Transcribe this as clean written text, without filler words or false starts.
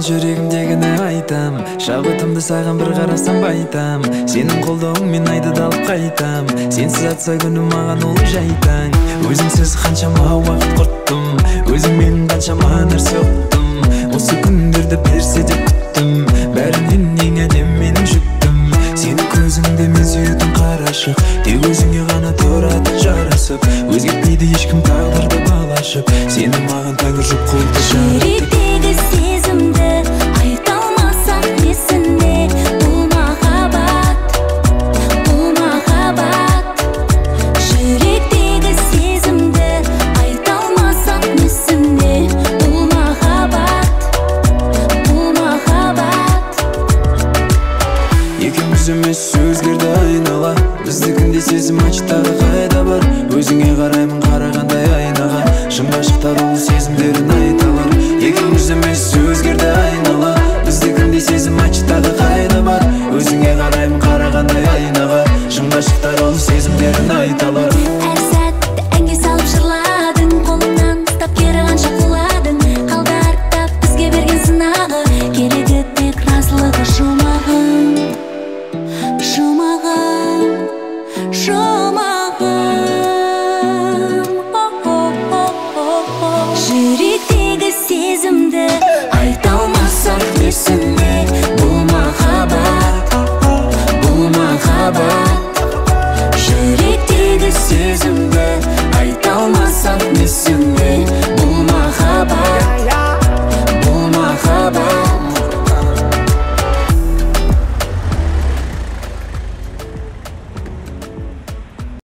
жүрегімдегіні айтам, шабытымды саған бір қарасам байтам. Сенің қолдауыңмен айды да алып қайтам, сенсіз атса күнім маған ол жайтаң. Өзіңсіз қаншама уақыт құрттым, өзің менің қаншама нәрсе ұқтым. Осы күндерді берсе деп күттім, бәрінен ең әдем менің жүктім. Сені көзіңде мен сүйетін қарашық, тек өзіңе ғана тұрады жарасып. Өзгертпейді ешкім тағдырды балашып, сені маған тәңір жұп қылды жаратып. Жүректегі сезімді айта алмасам несіне, бұл махаббат, бұл махаббат. Жүректегі сезімді айта алмасам несіне, бұл махаббат, бұл махаббат. Екеуміз емес өзгерді айнала, біздікінде сезім ачтағы қайда бар. Өзіңе қараймын қарағандай айнаға, шын ғашықтар ол сезімдерін айталар. Екеуміз емес өзгерді айнала, біздікінде сезім ачтағы қайда бар. Өзіңе қараймын қарағандай айнаға, шын ғашықтар ол сезімдерін айталар. Әр сәтті әнге салып жырладың, қолымнан ұстап кері қанша құладың. Қалды артта бізге берген сынағы, керегі тек разылығы жұмағым, жұмағым, жұмағым. Жүректегі сезімді айта алмасам несіне.